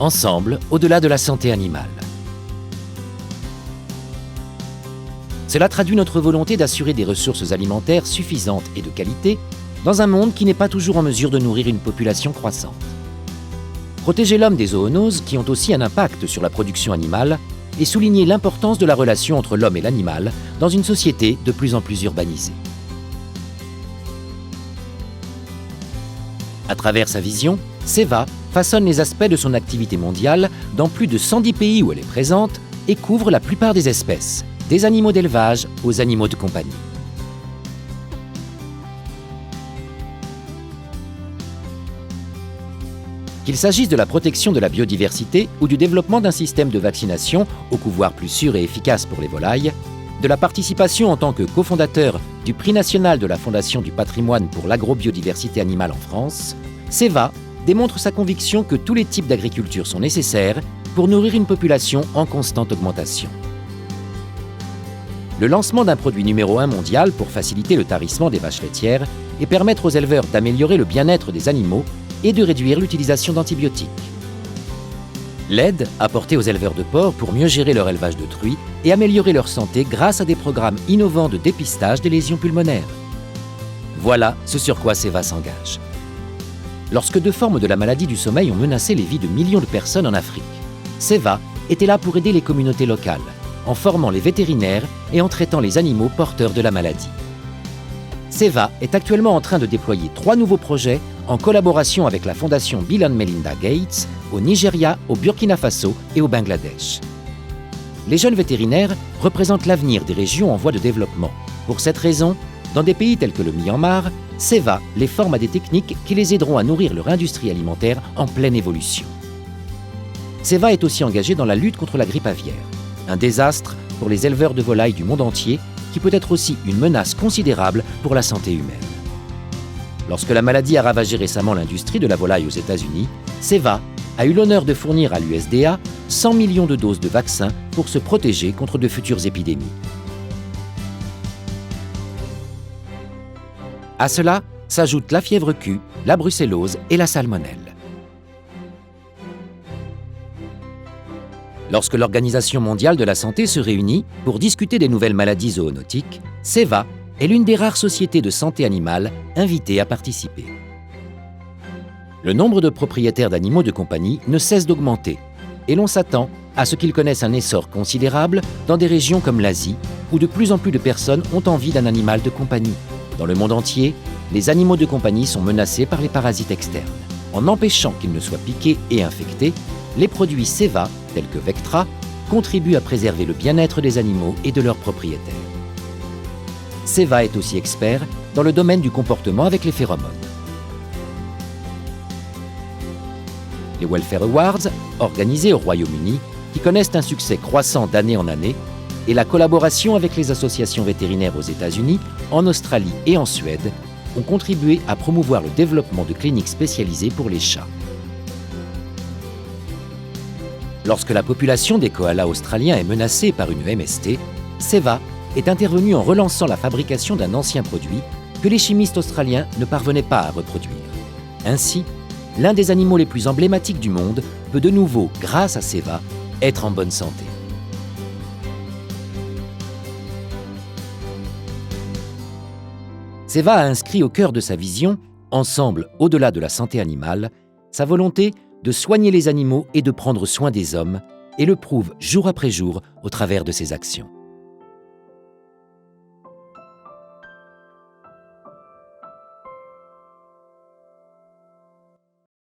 ensemble, au-delà de la santé animale. Cela traduit notre volonté d'assurer des ressources alimentaires suffisantes et de qualité dans un monde qui n'est pas toujours en mesure de nourrir une population croissante. Protéger l'homme des zoonoses qui ont aussi un impact sur la production animale et souligner l'importance de la relation entre l'homme et l'animal dans une société de plus en plus urbanisée. À travers sa vision, Seva façonne les aspects de son activité mondiale dans plus de 110 pays où elle est présente et couvre la plupart des espèces, des animaux d'élevage aux animaux de compagnie. Qu'il s'agisse de la protection de la biodiversité ou du développement d'un système de vaccination au couvoir plus sûr et efficace pour les volailles, de la participation en tant que cofondateur du prix national de la Fondation du patrimoine pour l'agrobiodiversité animale en France, Seva démontre sa conviction que tous les types d'agriculture sont nécessaires pour nourrir une population en constante augmentation. Le lancement d'un produit numéro 1 mondial pour faciliter le tarissement des vaches laitières et permettre aux éleveurs d'améliorer le bien-être des animaux et de réduire l'utilisation d'antibiotiques. L'aide apportée aux éleveurs de porcs pour mieux gérer leur élevage de truies et améliorer leur santé grâce à des programmes innovants de dépistage des lésions pulmonaires. Voilà ce sur quoi Seva s'engage. Lorsque deux formes de la maladie du sommeil ont menacé les vies de millions de personnes en Afrique, Seva était là pour aider les communautés locales, en formant les vétérinaires et en traitant les animaux porteurs de la maladie. Seva est actuellement en train de déployer 3 nouveaux projets en collaboration avec la fondation Bill & Melinda Gates au Nigeria, au Burkina Faso et au Bangladesh. Les jeunes vétérinaires représentent l'avenir des régions en voie de développement. Pour cette raison, dans des pays tels que le Myanmar, Seva les forme à des techniques qui les aideront à nourrir leur industrie alimentaire en pleine évolution. Seva est aussi engagé dans la lutte contre la grippe aviaire, un désastre pour les éleveurs de volailles du monde entier qui peut être aussi une menace considérable pour la santé humaine. Lorsque la maladie a ravagé récemment l'industrie de la volaille aux États-Unis, Seva a eu l'honneur de fournir à l'USDA 100 millions de doses de vaccins pour se protéger contre de futures épidémies. À cela s'ajoutent la fièvre Q, la brucellose et la salmonelle. Lorsque l'Organisation mondiale de la santé se réunit pour discuter des nouvelles maladies zoonotiques, Seva est l'une des rares sociétés de santé animale invitées à participer. Le nombre de propriétaires d'animaux de compagnie ne cesse d'augmenter et l'on s'attend à ce qu'ils connaissent un essor considérable dans des régions comme l'Asie, où de plus en plus de personnes ont envie d'un animal de compagnie. Dans le monde entier, les animaux de compagnie sont menacés par les parasites externes. En empêchant qu'ils ne soient piqués et infectés, les produits Seva, tels que Vectra, contribuent à préserver le bien-être des animaux et de leurs propriétaires. Seva est aussi expert dans le domaine du comportement avec les phéromones. Les Welfare Awards, organisés au Royaume-Uni, qui connaissent un succès croissant d'année en année, et la collaboration avec les associations vétérinaires aux États-Unis, en Australie et en Suède, ont contribué à promouvoir le développement de cliniques spécialisées pour les chats. Lorsque la population des koalas australiens est menacée par une MST, Seva est intervenu en relançant la fabrication d'un ancien produit que les chimistes australiens ne parvenaient pas à reproduire. Ainsi, l'un des animaux les plus emblématiques du monde peut de nouveau, grâce à Seva, être en bonne santé. Seva a inscrit au cœur de sa vision, ensemble au-delà de la santé animale, sa volonté de soigner les animaux et de prendre soin des hommes, et le prouve jour après jour au travers de ses actions.